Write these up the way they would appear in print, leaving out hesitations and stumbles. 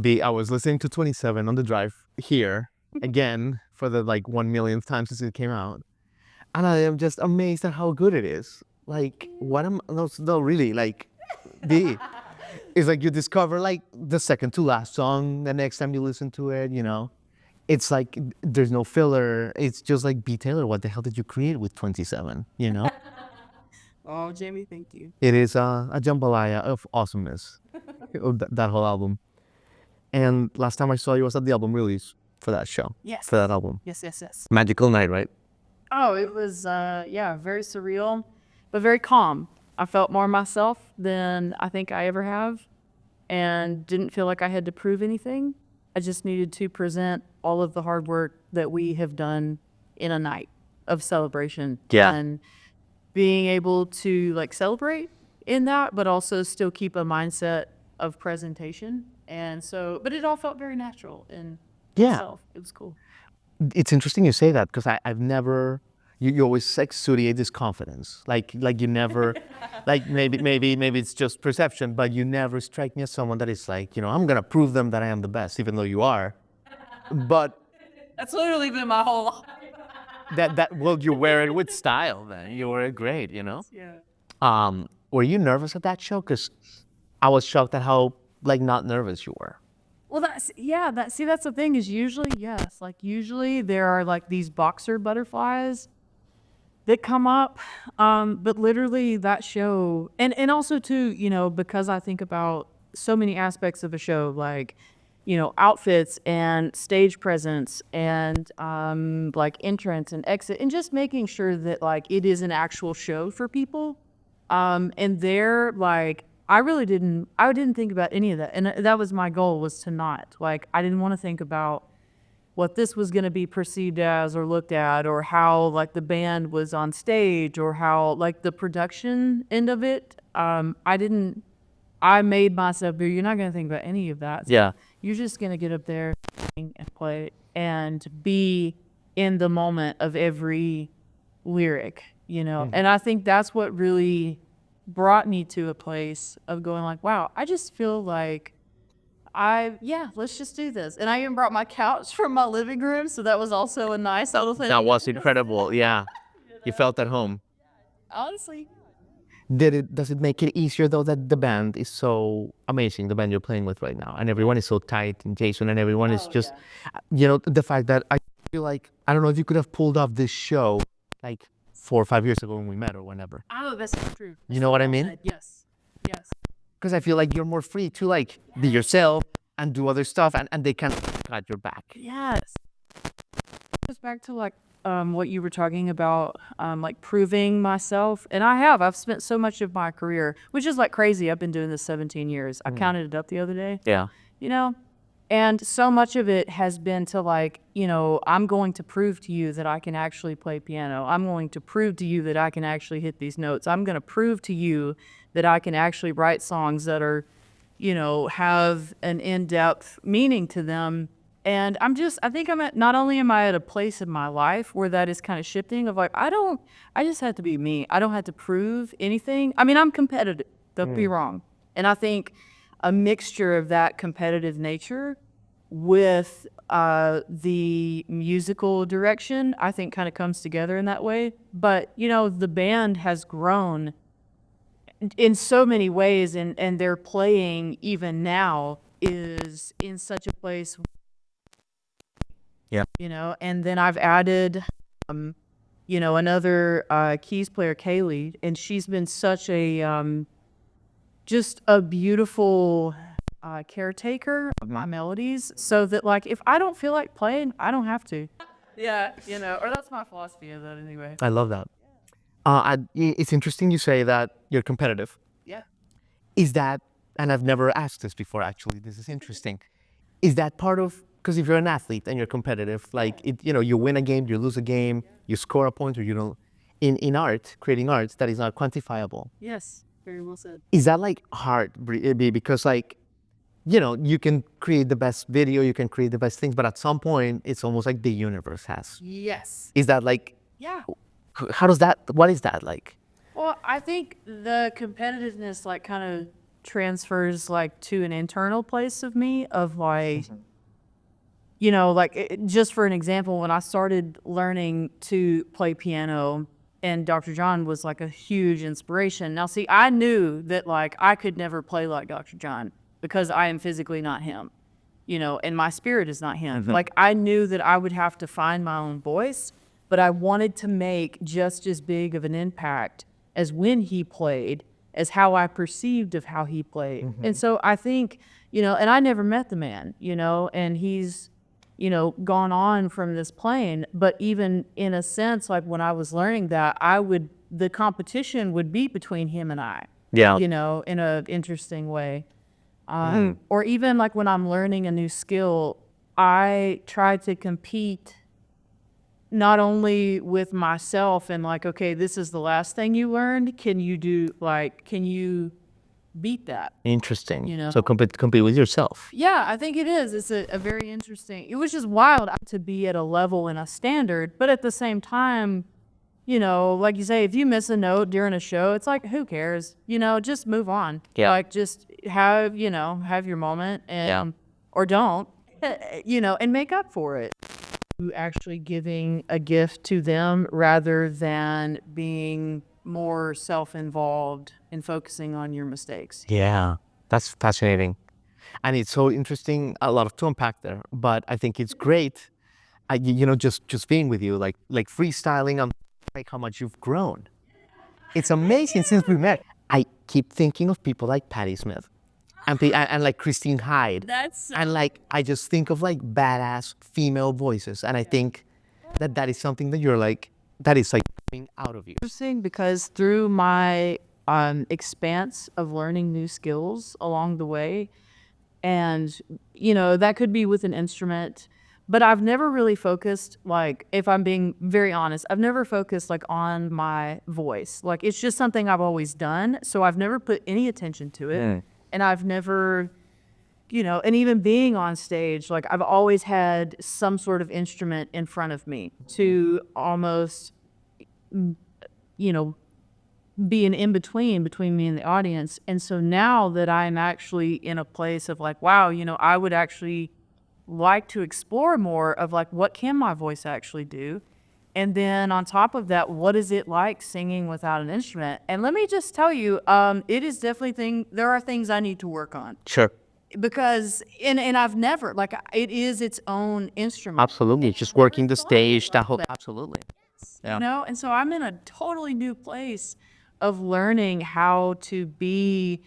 B, I was listening to 27 on the drive here again for the like 1 millionth time since it came out. And I am just amazed at how good it is. Like, what am, no, really, like, B. It's like you discover like the second to last song the next time you listen to it, you know? It's like there's no filler. It's just like, B. Taylor, what the hell did you create with 27, you know? Oh, Jamie, thank you. It is a jambalaya of awesomeness, of that whole album. And last time I saw you was at the album release for that show, Yes. for that album. Yes. Magical night, right? Oh, it was, yeah, very surreal, but very calm. I felt more myself than I think I ever have and didn't feel like I had to prove anything. I just needed to present all of the hard work that we have done in a night of celebration. Yeah. And being able to like celebrate in that, but also still keep a mindset of presentation. And so, but it all felt very natural and Yeah. myself. It was cool. It's interesting you say that because I've never, you always exude this confidence. Like you never, like maybe it's just perception, but you never strike me as someone that is like, you know, I'm going to prove them that I am the best, even though you are. But That's literally been my whole life. well, you wear it with style then. You wear it great, you know? Yeah. Were you nervous at that show? Because I was shocked at how like not nervous you were. Well, that's that's the thing is usually yes, like usually there are like these boxer butterflies that come up, but literally that show, and also too, you know, because I think about so many aspects of a show, like, you know, outfits and stage presence and like entrance and exit, and just making sure that like it is an actual show for people. And there, like, I didn't think about any of that. And that was my goal, was to not. Like, I didn't want to think about what this was going to be perceived as or looked at, or how, like, the band was on stage, or how, like, the production end of it. I made myself, you're not going to think about any of that. So Yeah. you're just going to get up there and play and be in the moment of every lyric, you know? And I think that's what really brought me to a place of going like, wow, I just feel like let's just do this. And I even brought my couch from my living room. So that was also a nice little thing. That was incredible. Yeah. You felt at home. Honestly. Does it make it easier though that the band is so amazing, the band you're playing with right now, and everyone is so tight, and Jason and everyone is just, you know, the fact that I feel like, I don't know if you could have pulled off this show like 4 or 5 years ago when we met or whenever. Oh, that's not true. You know what I mean? Yes. Yes. Because I feel like you're more free to like be yourself and do other stuff, and they can got your back. Yes. It goes back to like what you were talking about, like proving myself. And I've spent so much of my career, which is like crazy. I've been doing this 17 years. I counted it up the other day. Yeah. You know? And so much of it has been to like, you know, I'm going to prove to you that I can actually play piano. I'm going to prove to you that I can actually hit these notes. I'm going to prove to you that I can actually write songs that are, you know, have an in-depth meaning to them. And I think not only am I at a place in my life where that is kind of shifting of like, I just have to be me. I don't have to prove anything. I mean, I'm competitive, don't be wrong. And I think a mixture of that competitive nature with the musical direction, I think kind of comes together in that way. But, you know, the band has grown in so many ways, and their playing even now is in such a place. Yeah. You know, and then I've added, you know, another keys player, Kaylee, and she's been such a, just a beautiful caretaker of my melodies, so that like if I don't feel like playing, I don't have to. Yeah, you know, or that's my philosophy of that anyway. I love that. It's interesting you say that you're competitive. Yeah. Is that, and I've never asked this before actually, this is interesting. Is that part of, because if you're an athlete and you're competitive, like it, you know, you win a game, you lose a game, you score a point or you don't, in art, creating art, that is not quantifiable. Yes. Very well said. Is that like hard, because like, you know, you can create the best video, you can create the best things, but at some point it's almost like the universe has. Yes. Is that like, Yeah. how does that, what is that like? Well, I think the competitiveness like kind of transfers like to an internal place of me of like, you know, like just for an example, when I started learning to play piano, and Dr. John was like a huge inspiration. Now, see, I knew that like I could never play like Dr. John because I am physically not him, you know, and my spirit is not him. Like I knew that I would have to find my own voice, but I wanted to make just as big of an impact as when he played, as how I perceived of how he played. And so I think, you know, and I never met the man, you know, and he's, you know, gone on from this plane. But even in a sense, like when I was learning that, the competition would be between him and I, Yeah. you know, in a interesting way. Or even like when I'm learning a new skill, I try to compete not only with myself and like, okay, this is the last thing you learned. Can you beat that? Interesting. You know? So compete with yourself. Yeah, I think it is. It's a very interesting, it was just wild to be at a level and a standard, but at the same time, you know, like you say, if you miss a note during a show, it's like, who cares? You know, just move on. Yeah. Like just have your moment and, or don't, you know, and make up for it. Actually giving a gift to them rather than being more self-involved and focusing on your mistakes. Yeah. That's fascinating. And it's so interesting, a lot to unpack there, but I think it's great, you know, just being with you, like freestyling on like how much you've grown. It's amazing since we met. I keep thinking of people like Patti Smith and like Christine Hyde. And like, I just think of like badass female voices. And I think that is something that you're like, that is like coming out of you. Interesting because through my expanse of learning new skills along the way, and you know, that could be with an instrument, but I've never really focused, like, if I'm being very honest, I've never focused like on my voice. Like it's just something I've always done, so I've never put any attention to it. And I've never, you know, and even being on stage, like I've always had some sort of instrument in front of me to almost, you know, be an in-between between me and the audience. And so now that I'm actually in a place of like, wow, you know, I would actually like to explore more of like, what can my voice actually do? And then on top of that, what is it like singing without an instrument? And let me just tell you, it is definitely there are things I need to work on. Sure. Because, and I've never, like, it is its own instrument. Absolutely. Just working the stage, that whole, absolutely. Yeah. You know, and so I'm in a totally new place of learning how to be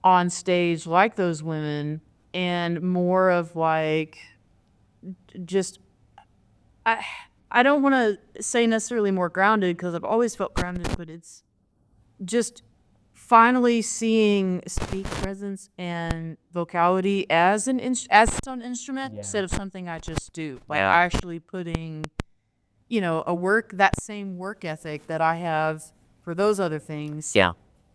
on stage like those women and more of like, just, I don't want to say necessarily more grounded because I've always felt grounded, but it's just finally seeing speak presence and vocality as as its own instrument instead of something I just do. Like actually putting, you know, that same work ethic that I have for those other things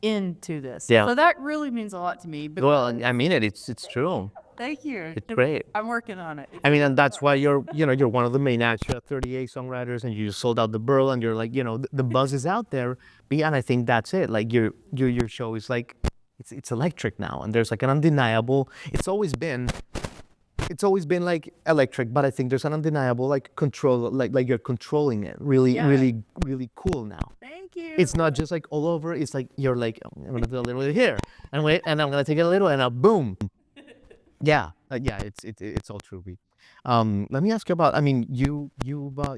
into this. Yeah. So that really means a lot to me. Well, I mean it's true. Thank you. It's great. I'm working on it. I mean, and that's why you're one of the main acts at 30A Songwriters, and you just sold out the Burl, and you're like, you know, the buzz is out there. And I think that's it. Like your show is like, it's electric now, and there's like an undeniable. It's always been like electric, but I think there's an undeniable like control, like you're controlling it. Really cool now. Thank you. It's not just like all over. It's like you're like, I'm gonna do a little bit here, and wait, and I'm gonna take it a little, and boom. Yeah, it's all true. Let me ask you about. I mean, you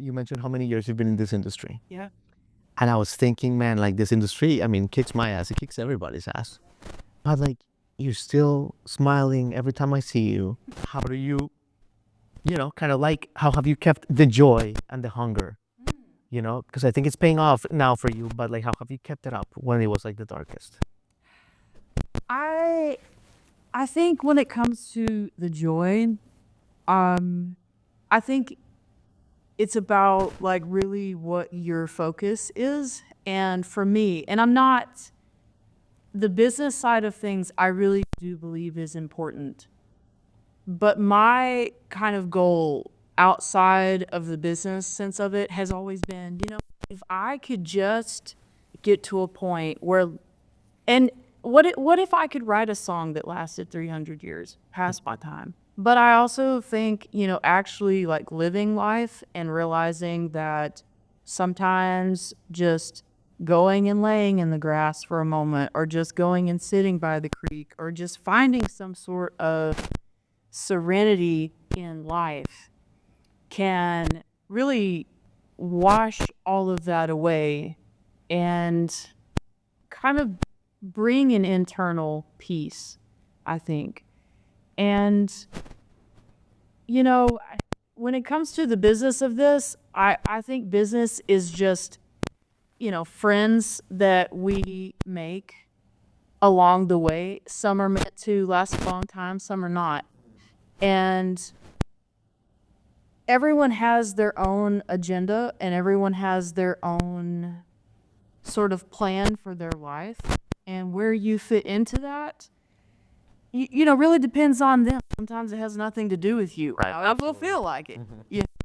mentioned how many years you've been in this industry. Yeah. And I was thinking, man, like this industry, I mean, kicks my ass. It kicks everybody's ass. But like, you're still smiling every time I see you. How do you, you know, kind of like, how have you kept the joy and the hunger? You know, because I think it's paying off now for you. But like, how have you kept it up when it was like the darkest? I think when it comes to the joy, I think it's about like really what your focus is. And for me, and I'm not, the business side of things, I really do believe is important. But my kind of goal outside of the business sense of it has always been, you know, if I could just get to a point where, and what if I could write a song that lasted 300 years past my time? But I also think, actually like living life and realizing that sometimes just going and laying in the grass for a moment, or just going and sitting by the creek, or just finding some sort of serenity in life can really wash all of that away and kind of bring an internal peace, I think. And, when it comes to the business of this, I think business is just, friends that we make along the way. Some are meant to last a long time, some are not. And everyone has their own agenda and everyone has their own sort of plan for their life. And where you fit into that, really depends on them. Sometimes it has nothing to do with you. Right. I will feel like it.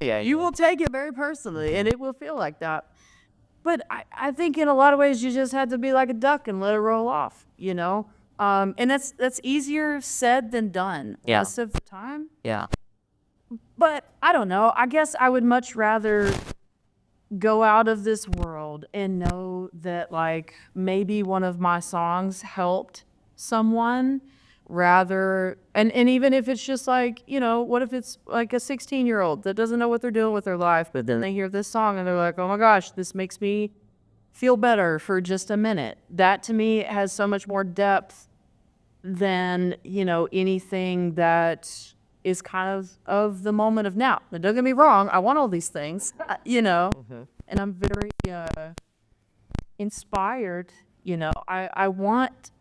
Yeah. You will take it very personally, and it will feel like that. But I think in a lot of ways you just had to be like a duck and let it roll off, And that's easier said than done most of the time. Yeah. But I don't know. I guess I would much rather go out of this world and know that like maybe one of my songs helped someone, rather and even if it's just like, what if it's like a 16-year-old that doesn't know what they're doing with their life, but then they hear this song and they're like, oh my gosh, this makes me feel better for just a minute. That to me has so much more depth than, anything that is kind of the moment of now. Now, don't get me wrong, I want all these things, and I'm very inspired. I want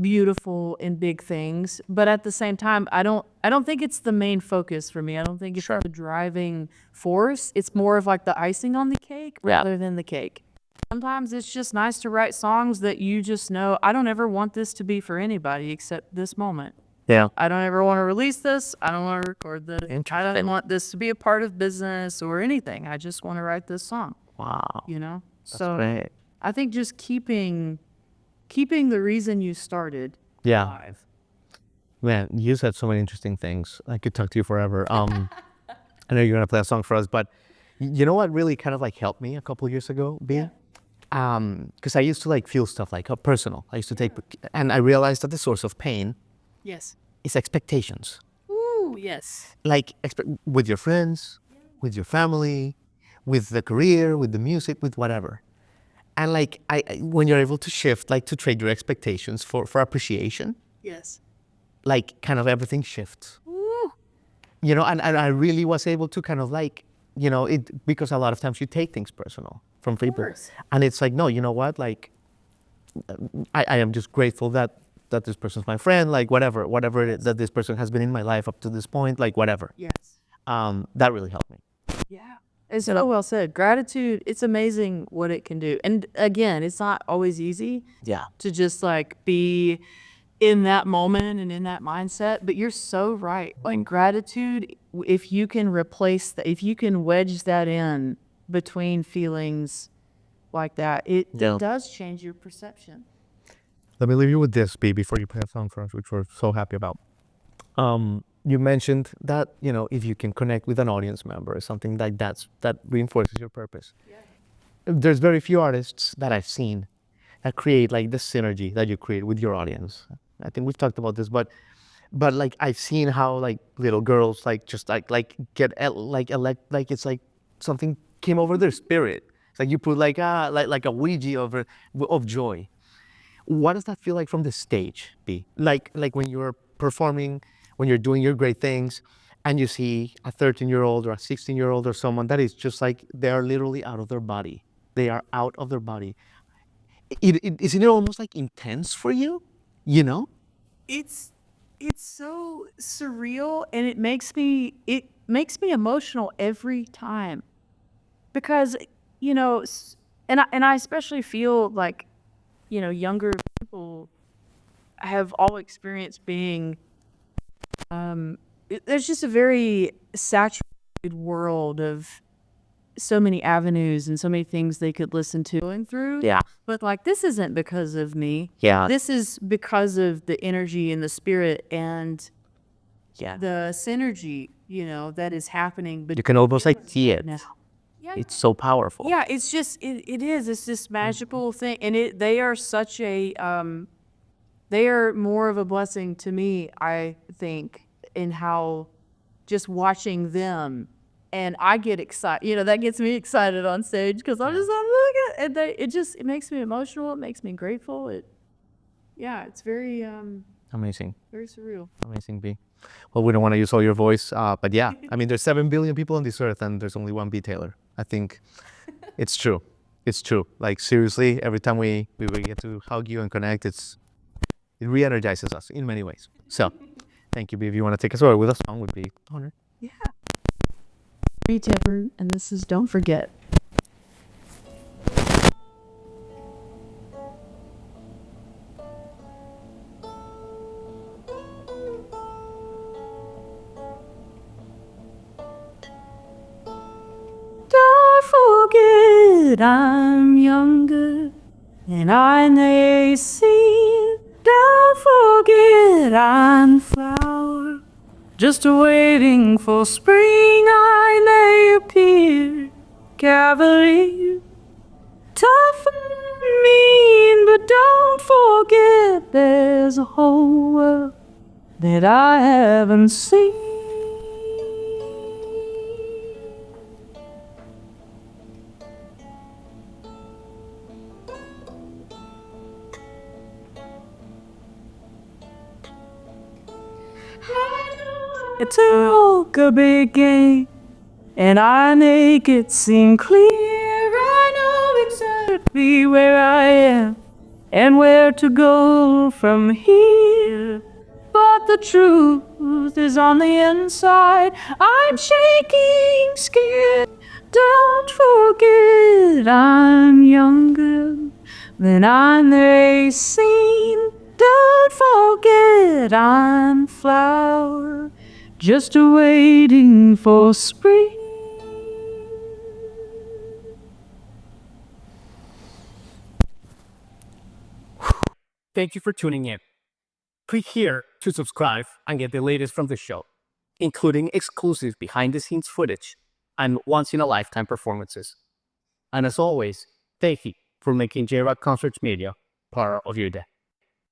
beautiful and big things, but at the same time, I don't think it's the main focus for me. I don't think it's the driving force. It's more of like the icing on the cake rather than the cake. Sometimes it's just nice to write songs that you just know, I don't ever want this to be for anybody except this moment. Yeah. I don't ever want to release this. I don't want to record this. I Interesting. don't want this to be a part of business or anything. I just want to write this song, Wow. So Great. I think just keeping the reason you started alive. Man, you said so many interesting things. I could talk to you forever. I know you're gonna play a song for us, but you know what really kind of like helped me a couple of years ago, B? Because I used to like feel stuff like personal. I used to take, and I realized that the source of pain Yes. is expectations. Ooh, yes. Like with your friends, with your family, with the career, with the music, with whatever. And like when you're able to shift, like to trade your expectations for appreciation, Yes. like kind of everything shifts. Ooh. And I really was able to kind of like, it, because a lot of times you take things personal from people. course. And it's like, no, you know what? Like, I am just grateful that this person's my friend, like whatever it is, that this person has been in my life up to this point, like whatever. Yes. That really helped me. Yeah. It's so well said. Gratitude, it's amazing what it can do. And again, it's not always easy Yeah. to just like be in that moment and in that mindset, but you're so right. Like gratitude, if you can replace that, if you can wedge that in between feelings like that, it does change your perception. Let me leave you with this, B, before you play a song for us, which we're so happy about. You mentioned that, if you can connect with an audience member or something like that reinforces your purpose. Yeah. There's very few artists that I've seen that create like the synergy that you create with your audience. I think we've talked about this, but like I've seen how like little girls like just like get like it's like something came over their spirit. It's like you put like a Ouija over of joy. What does that feel like from the stage, B? Like when you're performing, when you're doing your great things, and you see a 13-year-old or a 16-year-old or someone that is just like they are literally out of their body. They are out of their body. Isn't it almost like intense for you? It's so surreal, and it makes me emotional every time, because and I especially feel like younger people have all experienced being there's just a very saturated world of so many avenues and so many things they could listen to going through. Yeah. But like, this isn't because of me. Yeah. This is because of the energy and the spirit and Yeah. the synergy, you know, that is happening. But You can almost like see it. now. Yeah. It's so powerful. Yeah, it's just it is. It's this magical thing, and they are such a they are more of a blessing to me, I think, in how just watching them, and I get excited. You know, that gets me excited on stage because I'm looking and it makes me emotional. It makes me grateful. It's very Amazing. very surreal. Amazing, B. Well, we don't want to use all your voice, but yeah, I mean, there's 7 billion people on this earth, and there's only one B. Taylor. I think it's true. It's true. Like, seriously, every time we get to hug you and connect, it re-energizes us in many ways. So, thank you, B. If you want to take us over with a song, would be an honor. Yeah. Retipper, and this is Don't Forget. Don't forget I'm younger and I may see. Don't forget I'm flower, just waiting for spring. I may appear cavalier, tough and mean, but don't forget there's a whole world that I haven't seen. It took a big game, and I make it seem clear. I know exactly where I am and where to go from here. But the truth is on the inside. I'm shaking, scared. Don't forget I'm younger than I may seem. Don't forget I'm flower, just waiting for spring. Thank you for tuning in. Click here to subscribe and get the latest from the show, including exclusive behind-the-scenes footage and once-in-a-lifetime performances. And as always, thank you for making J-Rock Concerts Media part of your day.